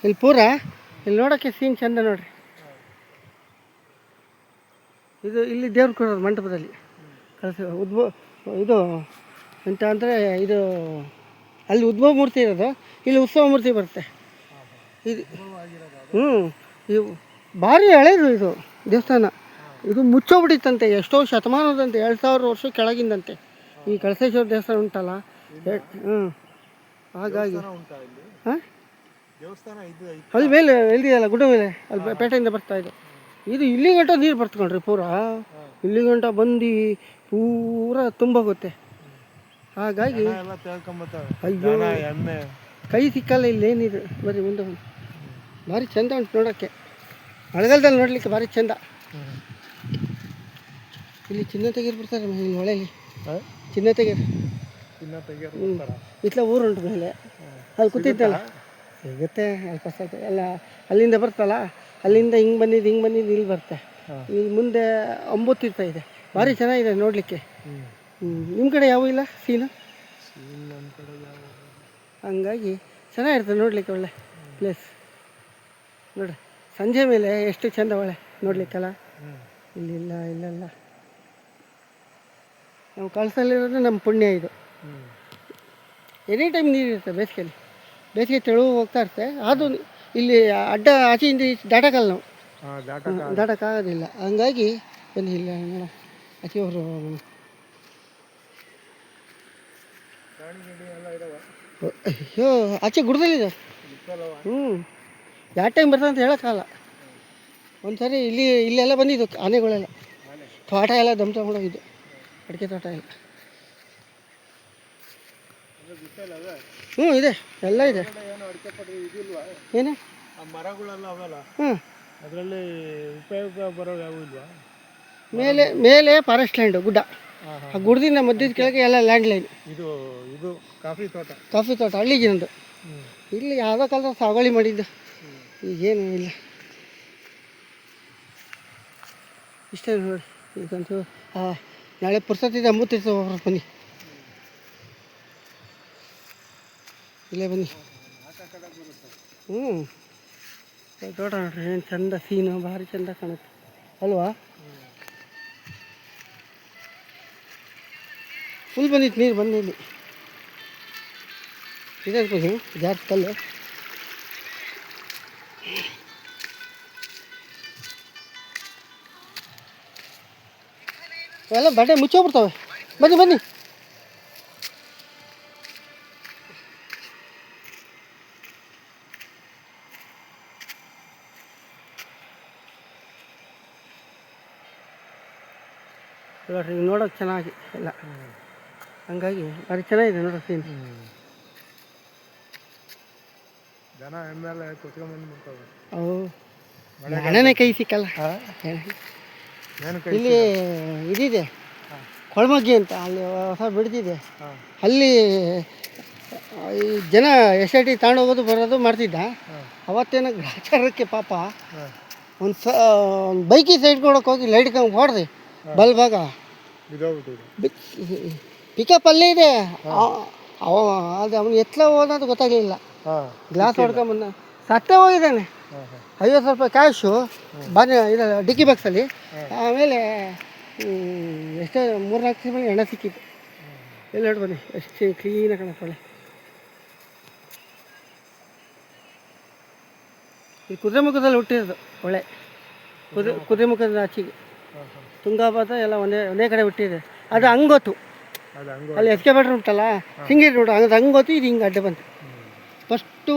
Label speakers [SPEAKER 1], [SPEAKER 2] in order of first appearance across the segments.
[SPEAKER 1] ಇಲ್ಲಿ ಪೂರ ಇಲ್ಲಿ ನೋಡೋಕ್ಕೆ ಸೀನ್ ಚಂದ ನೋಡ್ರಿ. ಇದು ಇಲ್ಲಿ ದೇವ್ರು ಕೊಡೋದು ಮಂಟಪದಲ್ಲಿ ಕಳಸ ಇದು ಎಂತ ಅಂದರೆ ಇದು ಅಲ್ಲಿ ಉದ್ಭವ ಮೂರ್ತಿ ಇರೋದು, ಇಲ್ಲಿ ಉತ್ಸವ ಮೂರ್ತಿ ಬರುತ್ತೆ ಇದು. ಇದು ಭಾರಿ ಹಳೇದು ಇದು ದೇವಸ್ಥಾನ. ಇದು ಮುಚ್ಚೋಗ್ಬಿಟ್ಟಿತ್ತಂತೆ, ಎಷ್ಟೋ ಶತಮಾನದಂತೆ, 2000 ವರ್ಷ ಕೆಳಗಿಂದಂತೆ ಈ ಕಳಸೇಶ್ವರ ದೇವಸ್ಥಾನ ಉಂಟಲ್ಲ. ಹಾಗಾಗಿ ಹಾಂ ಅಲ್ಲಿ ಮೇಲೆ ಎಲ್ಲಿದೆಯಲ್ಲ ಗುಡ್ಡ ಮೇಲೆ, ಅಲ್ಲಿ ಪೇಟೆಯಿಂದ ಬರ್ತಾ ಇದೆ. ಇದು ಇಲ್ಲಿ ಗಂಟ ನೀರು ಬರ್ತಕೊಂಡ್ರಿ ಪೂರ, ಇಲ್ಲಿ ಗಂಟ ಬಂದು ಪೂರ ತುಂಬೋಗುತ್ತೆ. ಹಾಗಾಗಿ ಅಯ್ಯೋ ಕೈ ಸಿಕ್ಕಲ್ಲ ಇಲ್ಲಿ ಏನಿದು. ಬರೀ ಮುಂದೆ ಭಾರಿ ಚಂದ ಉಂಟು ನೋಡೋಕ್ಕೆ, ಮಳೆಗಾಲದಲ್ಲಿ ನೋಡಲಿಕ್ಕೆ ಭಾರಿ ಚಂದ. ಇಲ್ಲಿ ಚಿನ್ನ ತೆಗೀರ್ಬಿಡ್ತಾರೆ ಇಲ್ಲಿ ಹೊಳೆಯಲ್ಲಿ, ಚಿನ್ನ ತೆಗೀರು ಇತ್ಲ ಊರುಂಟು ಮೇಲೆ. ಅಲ್ಲಿ ಕೂತಿದ್ದಲ್ಲ ಸಿಗುತ್ತೆ ಅಲ್ಪ ಸ್ವಲ್ಪ ಎಲ್ಲ, ಅಲ್ಲಿಂದ ಬರ್ತಲ್ಲ, ಅಲ್ಲಿಂದ ಹಿಂಗೆ ಬಂದಿದ್ದು ಇಲ್ಲಿ ಬರುತ್ತೆ. ಇಲ್ಲಿ ಮುಂದೆ ಅಂಬುತೀರ್ಥ ಇದೆ, ಭಾರಿ ಚೆನ್ನಾಗಿದೆ ನೋಡಲಿಕ್ಕೆ. ನಿಮ್ಮ ಕಡೆ ಯಾವ ಇಲ್ಲ ಸೀನು? ಹಂಗಾಗಿ ಚೆನ್ನಾಗಿರ್ತದೆ ನೋಡಲಿಕ್ಕೆ, ಒಳ್ಳೆ ಪ್ಲೇಸ್ ನೋಡಿ. ಸಂಜೆ ಮೇಲೆ ಎಷ್ಟು ಚೆಂದ ಒಳ್ಳೆ ನೋಡಲಿಕ್ಕೆಲ್ಲ. ಇಲ್ಲಿಲ್ಲ ಇಲ್ಲೆಲ್ಲ ನಾವು ಕಳಸಲ್ಲಿರೋದು ನಮ್ಮ ಪುಣ್ಯ ಇದು. ಎನಿ ಟೈಮ್ ನೀರಿರುತ್ತೆ ಬೇಸಿಗೆಯಲ್ಲಿ, ಬೇಸಿಗೆ ತೆಳು ಹೋಗ್ತಾ ಇರುತ್ತೆ. ಅದು ಇಲ್ಲಿ ಅಡ್ಡ ಆಚೆಯಿಂದ ದಾಟಕ್ಕಲ್ಲ, ನಾವು ದಾಟಕ್ಕಾಗೋದಿಲ್ಲ. ಹಂಗಾಗಿ ಬನ್ನಿ ಇಲ್ಲ ನೋಡ ಆಚೆ ಅವರು. ಅಯ್ಯೋ ಆಚೆ ಗುಡ್ದಲ್ಲಿದೆ. ಯಾವ ಟೈಮ್ ಬರ್ತದೆ ಅಂತ ಹೇಳೋಕ್ಕಾಗಲ್ಲ. ಒಂದು ಸರಿ ಇಲ್ಲೆಲ್ಲ ಬಂದಿದ್ದು ಆನೆಗಳೆಲ್ಲ, ತೋಟ ಎಲ್ಲ ದಮ್ ತಗೊಂಡೋಗಿದ್ದು, ಅಡಿಕೆ ತೋಟ ಎಲ್ಲ. ಇದೆ ಎಲ್ಲ ಇದೆ. ಏನೇ
[SPEAKER 2] ಮರಗಳೆಲ್ಲ ಅವಲ್ಲ, ಅದರಲ್ಲಿ ಉಪಯೋಗ ಬರೋ ಯಾವ ಇಲ್ವಾ?
[SPEAKER 1] ಮೇಲೆ ಫಾರೆಸ್ಟ್ ಲ್ಯಾಂಡು ಗುಡ್ಡ, ಆ ಗುಡ್ಡದಿಂದ ಮಧ್ಯದ ಕೆಳಗೆ ಎಲ್ಲ ಲ್ಯಾಂಡ್ ಲೈನ್.
[SPEAKER 2] ಇದು ಕಾಫಿ ತೋಟ
[SPEAKER 1] ಹಳ್ಳಿಗೆ ನಂದು. ಇಲ್ಲಿ ಯಾವುದೋ ಕಾಲದ ಸಾಗುವಳಿ ಮಾಡಿದ್ದು, ಈಗೇನು ಇಲ್ಲ. ಇಷ್ಟೇ ನೋಡಿ. ಈಗಂತೂ ನಾಳೆ ಪುರ್ಸತ್ತಿದೆ, ಅಂಬುತೀರ್ಥ ಬನ್ನಿ, ಇಲ್ಲೇ ಬನ್ನಿ. ತೋಟ ನೋಡ್ರಿ ಏನು ಚಂದ, ಸೀನು ಭಾರಿ ಚಂದ ಕಾಣುತ್ತೆ ಅಲ್ವಾ? ಫುಲ್ ಬಂದಿತ್ತು ನೀರು ಬಂದು ಇಲ್ಲಿ ಇದೆ ಜಾಸ್ತಿ ಕಲ್ಲು. ಎಲ್ಲ ಬಟ್ಟೆ ಮುಚ್ಚೋಗ್ಬಿಡ್ತವೆ. ಬನ್ನಿ ನೋಡ್ರಿ, ನೋಡೋಕೆ ಚೆನ್ನಾಗಿ ಎಲ್ಲ. ಹಂಗಾಗಿ ಭಾರಿ ಚೆನ್ನಾಗಿದೆ ನೋಡೋ ಸೀನ್.
[SPEAKER 2] ಜನ ಎಮ್ಮೆಲ್ಲ ಕುತ್ಕೊಂಡ್ಬಂದ್ಬಿಡ್ತವೆ.
[SPEAKER 1] ಅವು ಹಣನೇ ಕೈ ಸಿಕ್ಕಲ್ಲ. ಇಲ್ಲಿ ಇದಿದೆ ಕೊಳಮಗ್ಗಿ ಅಂತ, ಅಲ್ಲಿ ಹೊಸ ಬಿಡ್ತಿದೆ. ಅಲ್ಲಿ ಈ ಜನ SIT ತಗೊಂಡೋಗೋದು ಬರೋದು ಮಾಡ್ತಿದ್ದ. ಅವತ್ತೇನೋ ಗ್ರಾಚಾರಕ್ಕೆ ಪಾಪ ಒಂದು ಬೈಕಿ ಸೈಡ್ ಕೊಡೋಕೆ ಹೋಗಿ ಲೈಟ್ ಕಂಗೆ ಹೊಡೆದು ಬಲ್ ಭಾಗ ಪಿಕಪ್ ಅಲ್ಲೇ ಇದೆ. ಅದು ಅವನು ಎತ್ತಲ ಹೋದದು ಗೊತ್ತಾಗಲಿಲ್ಲ, ಗ್ಲಾಸ್ ಹೊಡ್ಕೊಂಬಂದ ಸತ್ತೇ ಹೋಗಿದ್ದಾನೆ. 50 ರೂಪಾಯಿ ಕ್ಯಾಶು ಬನ್ನಿ ಇದು ಡಿಕ್ಕಿ ಬಾಕ್ಸಲ್ಲಿ. ಆಮೇಲೆ ಎಷ್ಟೋ 3-4 ದಿವಸ ಮೇಲೆ ಎಣ್ಣೆ ಸಿಕ್ಕಿತ್ತು. ಎಲ್ಲ ನೋಡಿ ಬನ್ನಿ ಎಷ್ಟು ಕ್ಲೀನಾಗಿ ಕಾಣುತ್ತೆ. ಈ ಕುದುರೆಮುಖದಲ್ಲಿ ಹುಟ್ಟಿರೋದು ಒಳ್ಳೆ, ಕುದುರೆಮುಖದ ಆಚೆಗೆ ತುಂಗಾಭದ್ರಾ ಎಲ್ಲ ಒಂದೇ ಕಡೆ ಹುಟ್ಟಿದೆ. ಅದು ಹಂಗೋತು, ಅಲ್ಲಿ SK ಬೆಟ್ರ್ ಉಂಟಲ್ಲ, ಹಿಂಗಿರಿ ನೋಡು, ಅದು ಹಂಗೋತು. ಇದು ಹಿಂಗೆ ಅಡ್ಡ ಬಂತು. ಫಸ್ಟು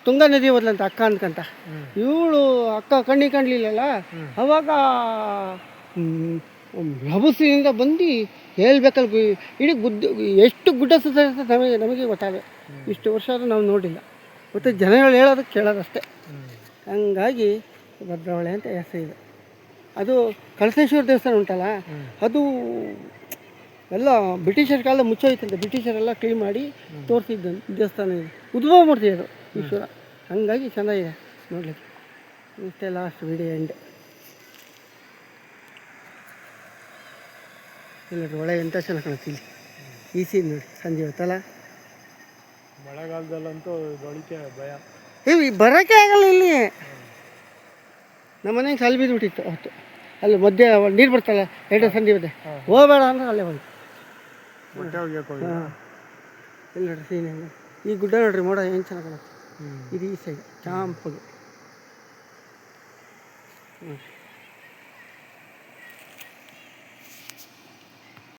[SPEAKER 1] ತುಂಗಾ ನದಿ ಹೋದ್ಲಂತ ಅಕ್ಕ ಅಂದ್ಕಂತ. ಇವಳು ಅಕ್ಕ ಕಾಣಲಿಲ್ಲಲ್ಲ, ಅವಾಗ ರಭಸಿನಿಂದ ಬಂದು ಹೇಳ್ಬೇಕಲ್ಲ, ಇಡೀ ಎಷ್ಟು ಗುಡ್ಡ ಸುತ್ತ ನಮಗೆ ಗೊತ್ತಾಗದೆ. ಇಷ್ಟು ವರ್ಷ ಆದರೂ ನಾವು ನೋಡಿಲ್ಲ, ಮತ್ತು ಜನಗಳು ಹೇಳೋದಕ್ಕೆ ಕೇಳೋದಷ್ಟೇ. ಹಂಗಾಗಿ ಭದ್ರವಳೆ ಅಂತ ಹೆಸರು ಇದೆ. ಅದು ಕಳಸೇಶ್ವರ ದೇವಸ್ಥಾನ ಉಂಟಲ್ಲ, ಅದು ಎಲ್ಲ ಬ್ರಿಟಿಷರ ಕಾಲ ಮುಚ್ಚೋಯ್ತಂತೆ. ಬ್ರಿಟಿಷರೆಲ್ಲ ಕ್ಲೀನ್ ಮಾಡಿ ತೋರಿಸಿದ್ದ ದೇವಸ್ಥಾನ ಇದೆ. ಉದ್ಭವ ಮೂರ್ತಿ ಅದು ಈಶ್ವರ. ಹಂಗಾಗಿ ಚೆನ್ನಾಗಿದೆ ನೋಡಲಿಕ್ಕೆ. ಇಷ್ಟೇ ಲಾಸ್ಟ್ ವಿಡಿಯೋ ಎಂಡ್. ಇಲ್ಲ ಒಳ್ಳೆ ಎಂಥ ಚೆನ್ನಾಗಿ ಕಾಣುತ್ತೆ ಇಲ್ಲಿ ಈ ಸೀನ್ ನೋಡಿ ಸಂಜೆ ಹೊತ್ತಲ್ಲ.
[SPEAKER 2] ಮಳೆಗಾಲದಲ್ಲಂತೂ ಬಳಿಕೆ ಭಯ.
[SPEAKER 1] ಇಲ್ಲಿ ಬರೋಕ್ಕೆ ಆಗಲ್ಲ ಇಲ್ಲಿ. ನಮ್ಮ ಮನೆಗೆ ಸಾಲು ಬಿದ್ದುಬಿಟ್ಟಿತ್ತು ಅವತ್ತು. ಅಲ್ಲಿ ಮಧ್ಯೆ ನೀರು ಬರ್ತಲ್ಲ ಎರಡು ಸಂಧಿ ಇದೆ, ಹೋಗಬೇಡ ಅಂದ್ರೆ ಅಲ್ಲೇ ಬಂದು
[SPEAKER 2] ಬಟ್ಟೆ ಒಗ್ಯಕ್ಕೆ ಹೋಗಿ.
[SPEAKER 1] ಹಾಂ ಇಲ್ಲಿ ನೋಡ್ರಿ ಸೀನ್ ಹೆಂಗೆ ಈ ಗುಡ್ಡ ನೋಡ್ರಿ, ಮೋಡ ಏನು ಚೆನ್ನಾಗಿ ಕಾಣುತ್ತೆ. ಇದು ಈ ಸೈಡ್ ಚಾಂಪಗೆ ನೋಡಿರಿ.